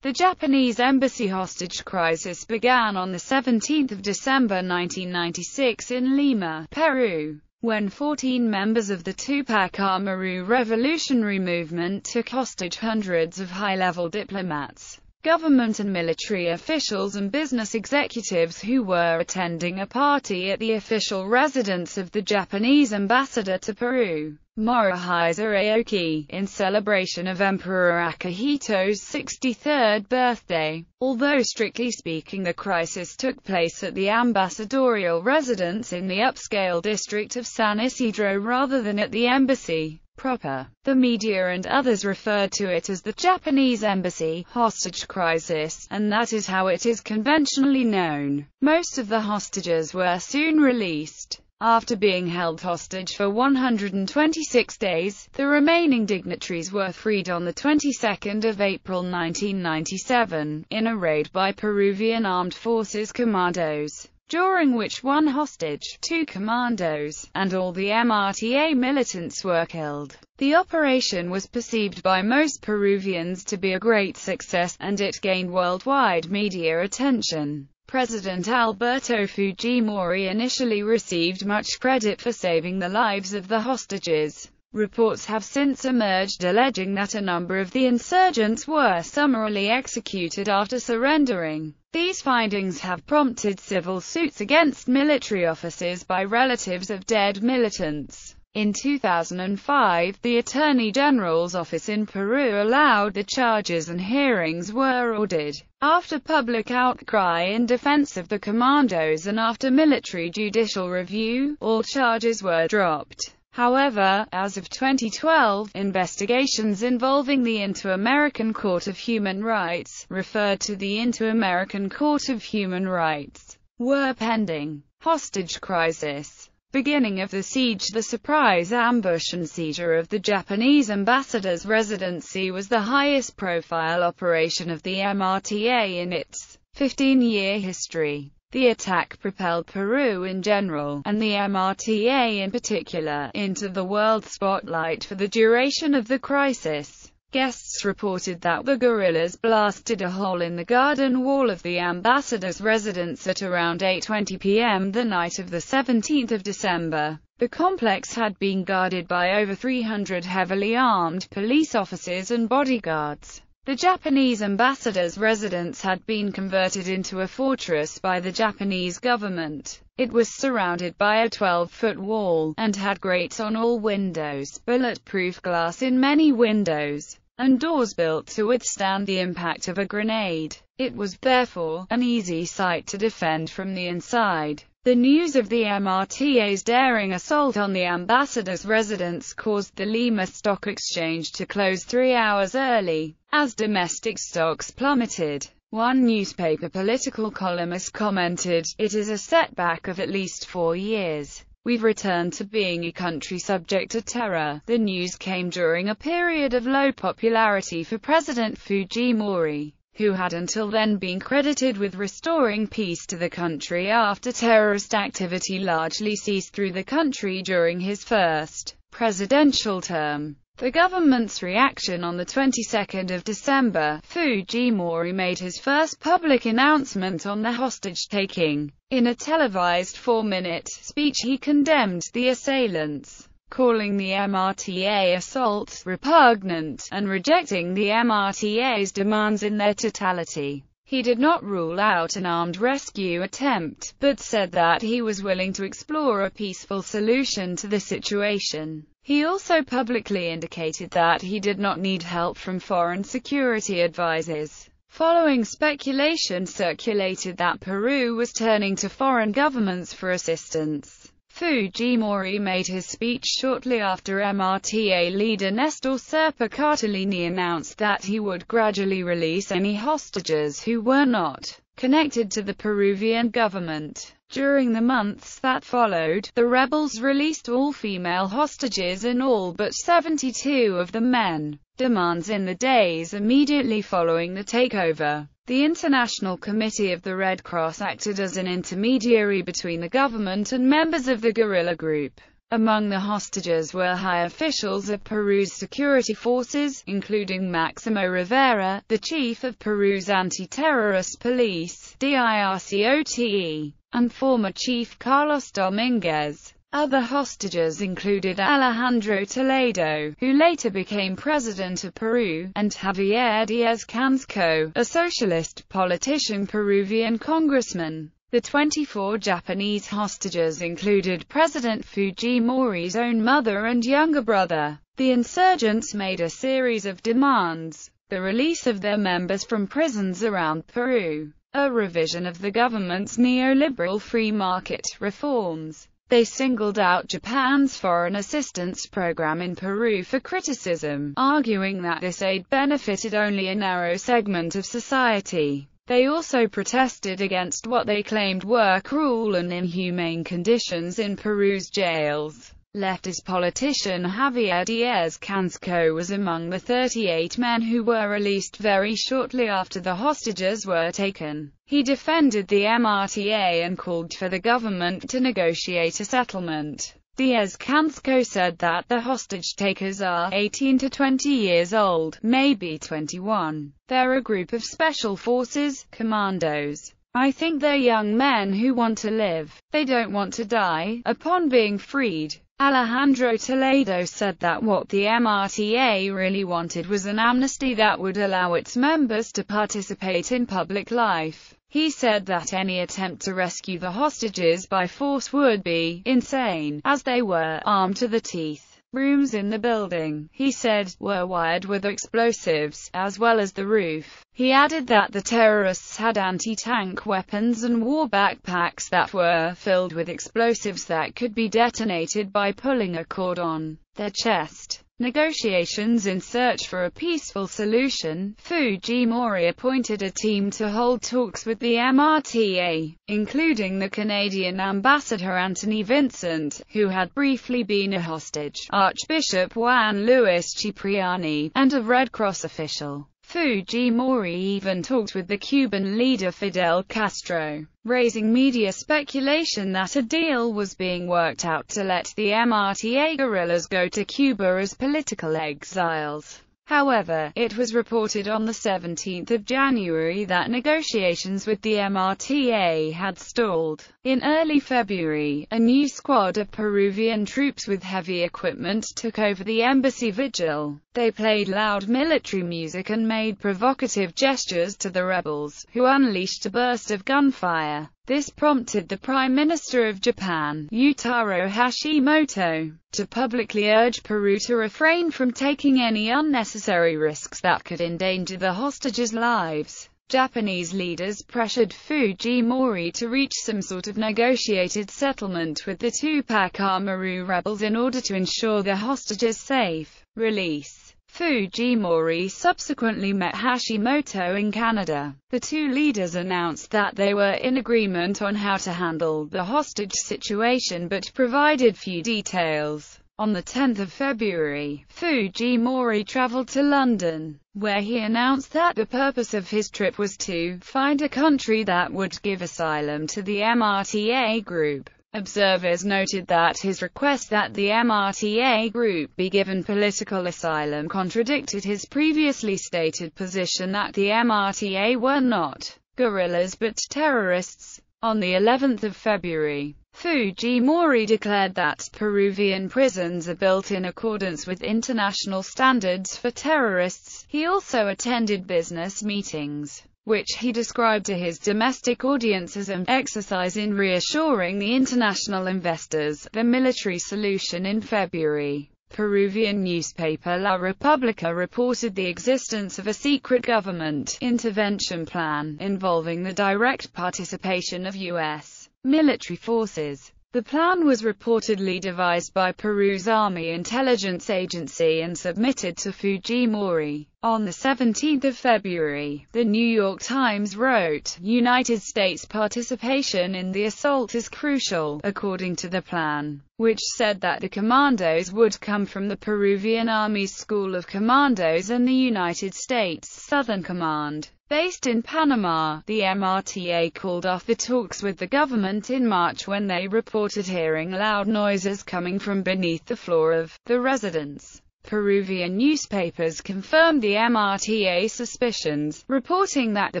The Japanese embassy hostage crisis began on 17 December 1996 in Lima, Peru, when 14 members of the Túpac Amaru Revolutionary Movement took hostage hundreds of high-level diplomats, government and military officials and business executives who were attending a party at the official residence of the Japanese ambassador to Peru, Morihisa Aoki, in celebration of Emperor Akihito's 63rd birthday. Although strictly speaking the crisis took place at the ambassadorial residence in the upscale district of San Isidro rather than at the embassy proper, the media and others referred to it as the Japanese embassy hostage crisis, and that is how it is conventionally known. Most of the hostages were soon released. After being held hostage for 126 days, the remaining dignitaries were freed on the 22nd of April 1997, in a raid by Peruvian Armed Forces commandos, during which one hostage, 2 commandos, and all the MRTA militants were killed. The operation was perceived by most Peruvians to be a great success, and it gained worldwide media attention. President Alberto Fujimori initially received much credit for saving the lives of the hostages. Reports have since emerged alleging that a number of the insurgents were summarily executed after surrendering. These findings have prompted civil suits against military officers by relatives of dead militants. In 2005, the Attorney General's office in Peru allowed the charges and hearings were ordered. After public outcry in defense of the commandos and after military judicial review, all charges were dropped. However, as of 2012, investigations involving the Inter-American Court of Human Rights, referred to the Inter-American Court of Human Rights, were pending. Hostage crisis. Beginning of the siege. The surprise ambush and seizure of the Japanese ambassador's residency was the highest-profile operation of the MRTA in its 15-year history. The attack propelled Peru in general, and the MRTA in particular, into the world spotlight for the duration of the crisis. Guests reported that the guerrillas blasted a hole in the garden wall of the ambassador's residence at around 8:20 p.m. the night of the 17th of December. The complex had been guarded by over 300 heavily armed police officers and bodyguards. The Japanese ambassador's residence had been converted into a fortress by the Japanese government. It was surrounded by a 12-foot wall, and had grates on all windows, bulletproof glass in many windows, and doors built to withstand the impact of a grenade. It was, therefore, an easy site to defend from the inside. The news of the MRTA's daring assault on the ambassador's residence caused the Lima Stock Exchange to close 3 hours early, as domestic stocks plummeted. One newspaper political columnist commented, "It is a setback of at least 4 years. We've returned to being a country subject to terror." The news came during a period of low popularity for President Fujimori, who had until then been credited with restoring peace to the country after terrorist activity largely ceased through the country during his first presidential term. The government's reaction. On the 22nd of December, Fujimori made his first public announcement on the hostage-taking. In a televised 4-minute speech he condemned the assailants, calling the MRTA assault repugnant, and rejecting the MRTA's demands in their totality. He did not rule out an armed rescue attempt, but said that he was willing to explore a peaceful solution to the situation. He also publicly indicated that he did not need help from foreign security advisors. Following speculation circulated that Peru was turning to foreign governments for assistance, Fujimori made his speech shortly after MRTA leader Nestor Serpa Cartolini announced that he would gradually release any hostages who were not connected to the Peruvian government. During the months that followed, the rebels released all female hostages and all but 72 of the men. Demands. In the days immediately following the takeover, the International Committee of the Red Cross acted as an intermediary between the government and members of the guerrilla group. Among the hostages were high officials of Peru's security forces, including Maximo Rivera, the chief of Peru's anti-terrorist police, DIRCOTE, and former chief Carlos Dominguez. Other hostages included Alejandro Toledo, who later became president of Peru, and Javier Diaz-Canseco, a socialist politician Peruvian congressman. The 24 Japanese hostages included President Fujimori's own mother and younger brother. The insurgents made a series of demands: the release of their members from prisons around Peru, a revision of the government's neoliberal free market reforms. They singled out Japan's foreign assistance program in Peru for criticism, arguing that this aid benefited only a narrow segment of society. They also protested against what they claimed were cruel and inhumane conditions in Peru's jails. Leftist politician Javier Diaz-Canseco was among the 38 men who were released very shortly after the hostages were taken. He defended the MRTA and called for the government to negotiate a settlement. Diaz-Canseco said that the hostage-takers are 18 to 20 years old, maybe 21. They're a group of special forces, commandos. I think they're young men who want to live. They don't want to die. Upon being freed, Alejandro Toledo said that what the MRTA really wanted was an amnesty that would allow its members to participate in public life. He said that any attempt to rescue the hostages by force would be insane, as they were armed to the teeth. Rooms in the building, he said, were wired with explosives, as well as the roof. He added that the terrorists had anti-tank weapons and wore backpacks that were filled with explosives that could be detonated by pulling a cord on their chest. Negotiations in search for a peaceful solution. Fujimori appointed a team to hold talks with the MRTA, including the Canadian ambassador Anthony Vincent, who had briefly been a hostage, Archbishop Juan Luis Cipriani, and a Red Cross official. Fujimori even talked with the Cuban leader Fidel Castro, raising media speculation that a deal was being worked out to let the MRTA guerrillas go to Cuba as political exiles. However, it was reported on the 17th of January that negotiations with the MRTA had stalled. In early February, a new squad of Peruvian troops with heavy equipment took over the embassy vigil. They played loud military music and made provocative gestures to the rebels, who unleashed a burst of gunfire. This prompted the Prime Minister of Japan, Yutaro Hashimoto, to publicly urge Peru to refrain from taking any unnecessary risks that could endanger the hostages' lives. Japanese leaders pressured Fujimori to reach some sort of negotiated settlement with the Túpac Amaru rebels in order to ensure the hostages' safe release. Fujimori subsequently met Hashimoto in Canada. The two leaders announced that they were in agreement on how to handle the hostage situation but provided few details. On the 10th of February, Fujimori traveled to London, where he announced that the purpose of his trip was to find a country that would give asylum to the MRTA group. Observers noted that his request that the MRTA group be given political asylum contradicted his previously stated position that the MRTA were not guerrillas but terrorists. On the 11th of February, Fujimori declared that Peruvian prisons are built in accordance with international standards for terrorists. He also attended business meetings, which he described to his domestic audience as an exercise in reassuring the international investors. The military solution. In February, Peruvian newspaper La República reported the existence of a secret government intervention plan involving the direct participation of U.S. military forces. The plan was reportedly devised by Peru's Army Intelligence Agency and submitted to Fujimori. On the 17th of February, the New York Times wrote, "United States participation in the assault is crucial, according to the plan," which said that the commandos would come from the Peruvian Army's School of Commandos and the United States Southern Command. Based in Panama, the MRTA called off the talks with the government in March when they reported hearing loud noises coming from beneath the floor of the residence. Peruvian newspapers confirmed the MRTA suspicions, reporting that the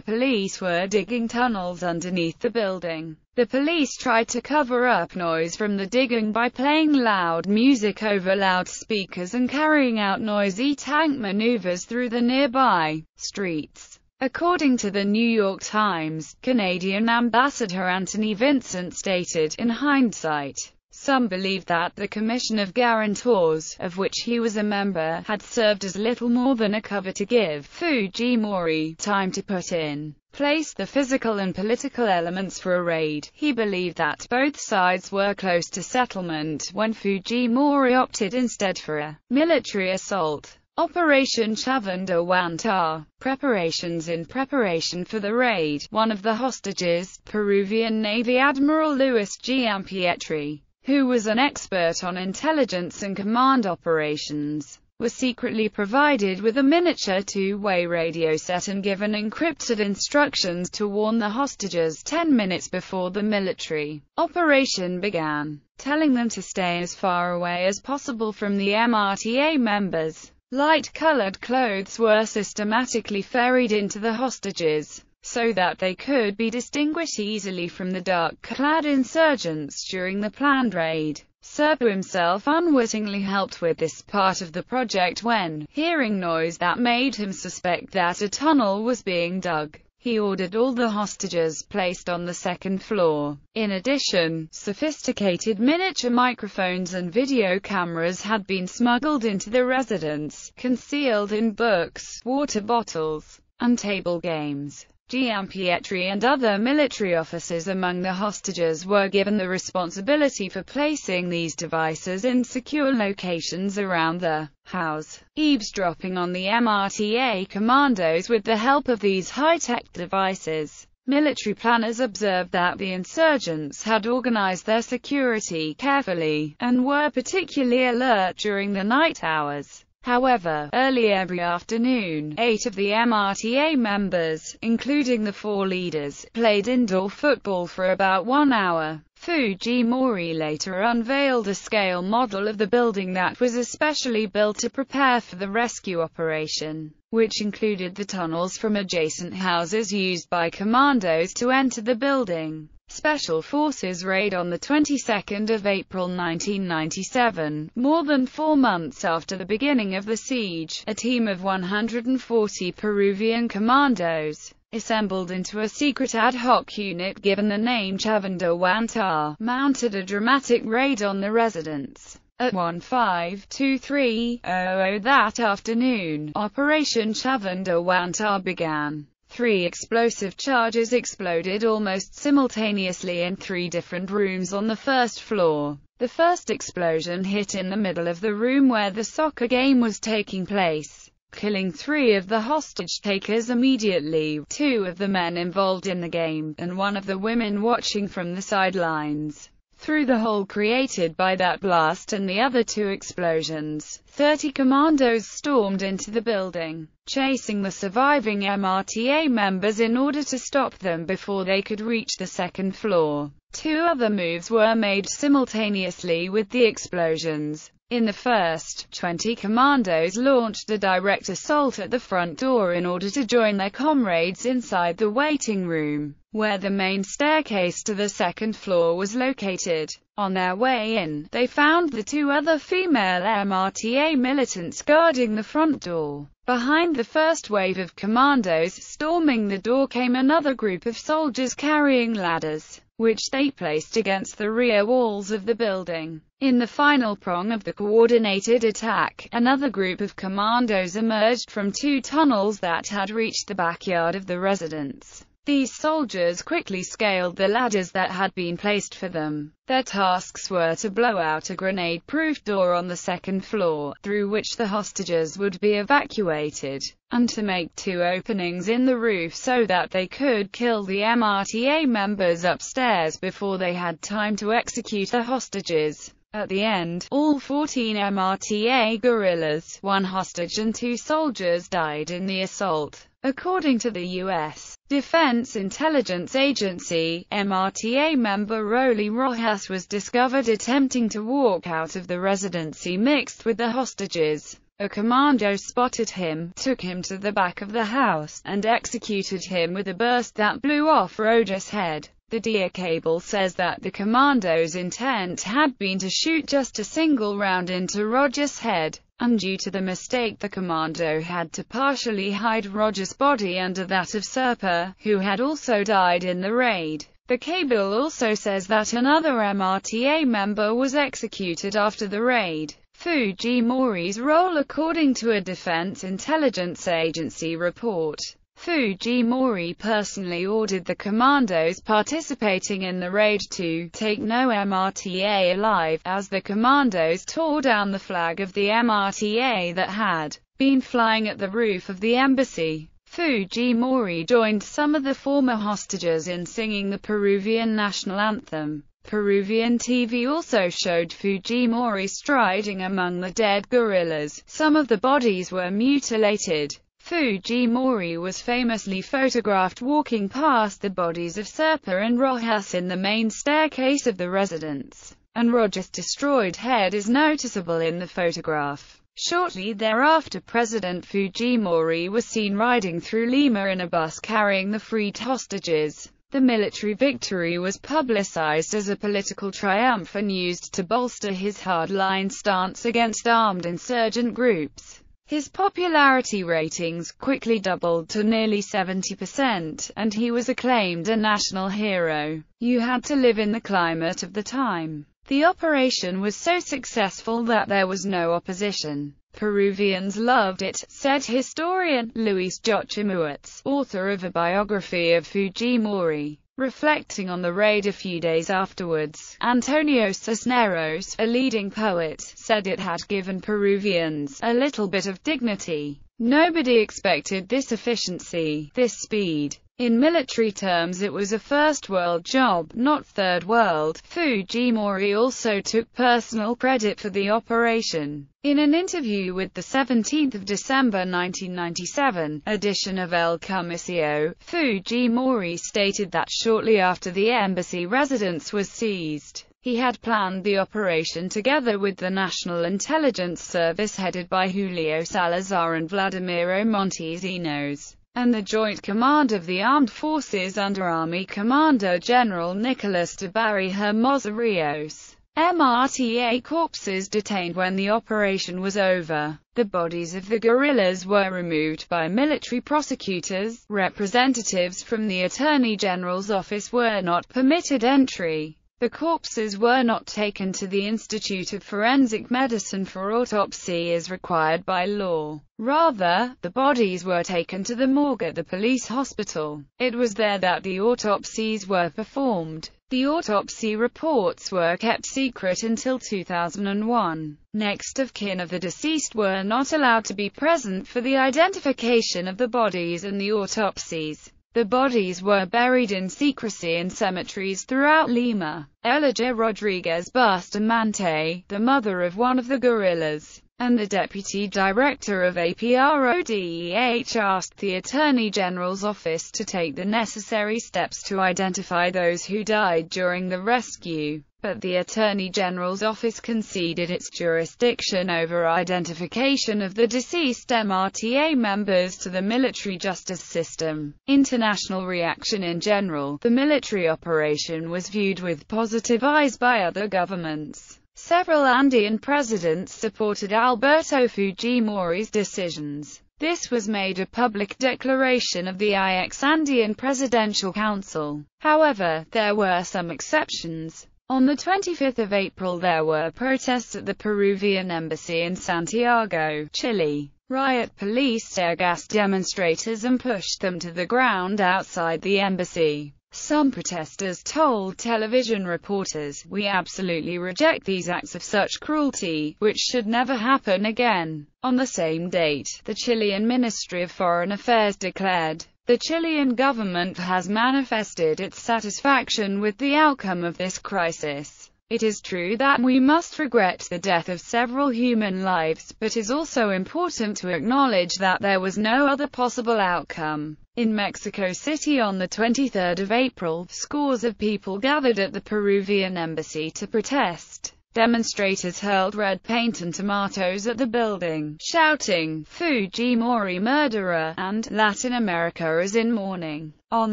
police were digging tunnels underneath the building. The police tried to cover up noise from the digging by playing loud music over loudspeakers and carrying out noisy tank maneuvers through the nearby streets. According to the New York Times, Canadian Ambassador Anthony Vincent stated, in hindsight, some believe that the Commission of Guarantors, of which he was a member, had served as little more than a cover to give Fujimori time to put in place the physical and political elements for a raid. He believed that both sides were close to settlement when Fujimori opted instead for a military assault. Operation Chavandawanta. Preparations. In preparation for the raid, one of the hostages, Peruvian Navy Admiral Luis Giampietri, who was an expert on intelligence and command operations, was secretly provided with a miniature two-way radio set and given encrypted instructions to warn the hostages 10 minutes before the military operation began, telling them to stay as far away as possible from the MRTA members. Light-colored clothes were systematically ferried into the hostages, so that they could be distinguished easily from the dark-clad insurgents during the planned raid. Serpo himself unwittingly helped with this part of the project when, hearing noise that made him suspect that a tunnel was being dug, he ordered all the hostages placed on the second floor. In addition, sophisticated miniature microphones and video cameras had been smuggled into the residence, concealed in books, water bottles, and table games. Giampietri and other military officers among the hostages were given the responsibility for placing these devices in secure locations around the house, eavesdropping on the MRTA commandos with the help of these high-tech devices. Military planners observed that the insurgents had organized their security carefully, and were particularly alert during the night hours. However, early every afternoon, 8 of the MRTA members, including the 4 leaders, played indoor football for about 1 hour. Fujimori later unveiled a scale model of the building that was especially built to prepare for the rescue operation, which included the tunnels from adjacent houses used by commandos to enter the building. Special Forces raid on the 22nd of April 1997, more than 4 months after the beginning of the siege. A team of 140 Peruvian commandos, assembled into a secret ad hoc unit given the name Chavandawanta, mounted a dramatic raid on the residence. At 15:23:00 that afternoon, Operation Chavandawanta began. 3 explosive charges exploded almost simultaneously in 3 different rooms on the first floor. The first explosion hit in the middle of the room where the soccer game was taking place, killing 3 of the hostage-takers immediately, 2 of the men involved in the game, and 1 of the women watching from the sidelines. Through the hole created by that blast and the other 2 explosions, 30 commandos stormed into the building, chasing the surviving MRTA members in order to stop them before they could reach the second floor. 2 other moves were made simultaneously with the explosions. In the first, 20 commandos launched a direct assault at the front door in order to join their comrades inside the waiting room, where the main staircase to the second floor was located. On their way in, they found the 2 other female MRTA militants guarding the front door. Behind the first wave of commandos storming the door came another group of soldiers carrying ladders, which they placed against the rear walls of the building. In the final prong of the coordinated attack, another group of commandos emerged from 2 tunnels that had reached the backyard of the residence. These soldiers quickly scaled the ladders that had been placed for them. Their tasks were to blow out a grenade-proof door on the second floor, through which the hostages would be evacuated, and to make 2 openings in the roof so that they could kill the MRTA members upstairs before they had time to execute the hostages. At the end, all 14 MRTA guerrillas, 1 hostage and 2 soldiers died in the assault. According to the U.S. Defense Intelligence Agency, MRTA member Rolly Rojas was discovered attempting to walk out of the residency mixed with the hostages. A commando spotted him, took him to the back of the house, and executed him with a burst that blew off Rojas' head. The DIA cable says that the commando's intent had been to shoot just a single round into Rojas' head, and due to the mistake the commando had to partially hide Rojas' body under that of Serpa, who had also died in the raid. The cable also says that another MRTA member was executed after the raid. Fujimori's role. According to a Defense Intelligence Agency report, Fujimori personally ordered the commandos participating in the raid to take no MRTA alive, as the commandos tore down the flag of the MRTA that had been flying at the roof of the embassy. Fujimori joined some of the former hostages in singing the Peruvian national anthem. Peruvian TV also showed Fujimori striding among the dead guerrillas. Some of the bodies were mutilated. Fujimori was famously photographed walking past the bodies of Serpa and Rojas in the main staircase of the residence, and Rojas' destroyed head is noticeable in the photograph. Shortly thereafter, President Fujimori was seen riding through Lima in a bus carrying the freed hostages. The military victory was publicized as a political triumph and used to bolster his hardline stance against armed insurgent groups. His popularity ratings quickly doubled to nearly 70%, and he was acclaimed a national hero. You had to live in the climate of the time. The operation was so successful that there was no opposition. Peruvians loved it, said historian Luis Jochimowitz, author of a biography of Fujimori. Reflecting on the raid a few days afterwards, Antonio Cisneros, a leading poet, said it had given Peruvians a little bit of dignity. Nobody expected this efficiency, this speed. In military terms it was a first-world job, not third-world. Fujimori also took personal credit for the operation. In an interview with the 17th of December 1997 edition of El Comercio, Fujimori stated that shortly after the embassy residence was seized, he had planned the operation together with the National Intelligence Service headed by Julio Salazar and Vladimiro Montesinos, and the Joint Command of the Armed Forces under Army Commander General Nicolas de Barry Hermosa Rios. MRTA corpses detained when the operation was over. The bodies of the guerrillas were removed by military prosecutors. Representatives from the Attorney General's office were not permitted entry. The corpses were not taken to the Institute of Forensic Medicine for autopsy as required by law. Rather, the bodies were taken to the morgue at the police hospital. It was there that the autopsies were performed. The autopsy reports were kept secret until 2001. Next of kin of the deceased were not allowed to be present for the identification of the bodies and the autopsies. The bodies were buried in secrecy in cemeteries throughout Lima. Elijah Rodriguez Bustamante, the mother of one of the guerrillas, and the deputy director of APRODEH asked the Attorney General's office to take the necessary steps to identify those who died during the rescue. But the Attorney General's office conceded its jurisdiction over identification of the deceased MRTA members to the military justice system. International reaction. In general, the military operation was viewed with positive eyes by other governments. Several Andean presidents supported Alberto Fujimori's decisions. This was made a public declaration of the IX Andean Presidential Council. However, there were some exceptions. On the 25th of April there were protests at the Peruvian embassy in Santiago, Chile. Riot police tear-gassed demonstrators and pushed them to the ground outside the embassy. Some protesters told television reporters, "We absolutely reject these acts of such cruelty, which should never happen again." On the same date, the Chilean Ministry of Foreign Affairs declared, "The Chilean government has manifested its satisfaction with the outcome of this crisis." It is true that we must regret the death of several human lives, but it is also important to acknowledge that there was no other possible outcome. In Mexico City on the 23rd of April, scores of people gathered at the Peruvian embassy to protest. Demonstrators hurled red paint and tomatoes at the building, shouting, "Fujimori murderer," and "Latin America is in mourning." On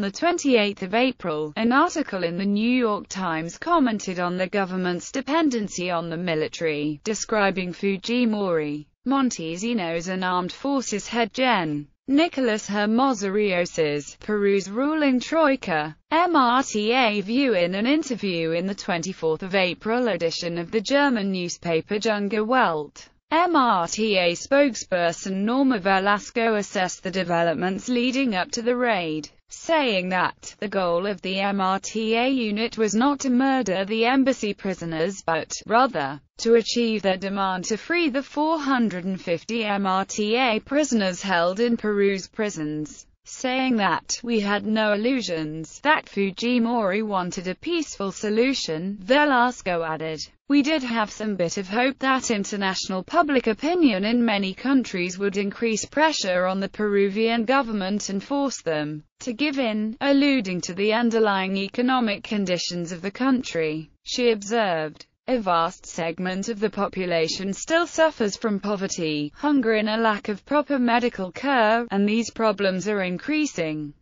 the 28th of April, an article in the New York Times commented on the government's dependency on the military, describing Fujimori Montesinos and Armed Forces head Gen. Nicolas Hermosarios's Peru's ruling troika, MRTA view in an interview in the 24th of April edition of the German newspaper Junge Welt. MRTA spokesperson Norma Velasco assessed the developments leading up to the raid, saying that the goal of the MRTA unit was not to murder the embassy prisoners but, rather, to achieve their demand to free the 450 MRTA prisoners held in Peru's prisons, saying that, "We had no illusions that Fujimori wanted a peaceful solution," Velasco added. "We did have some bit of hope that international public opinion in many countries would increase pressure on the Peruvian government and force them to give in," alluding to the underlying economic conditions of the country. She observed, "A vast segment of the population still suffers from poverty, hunger and a lack of proper medical care, and these problems are increasing.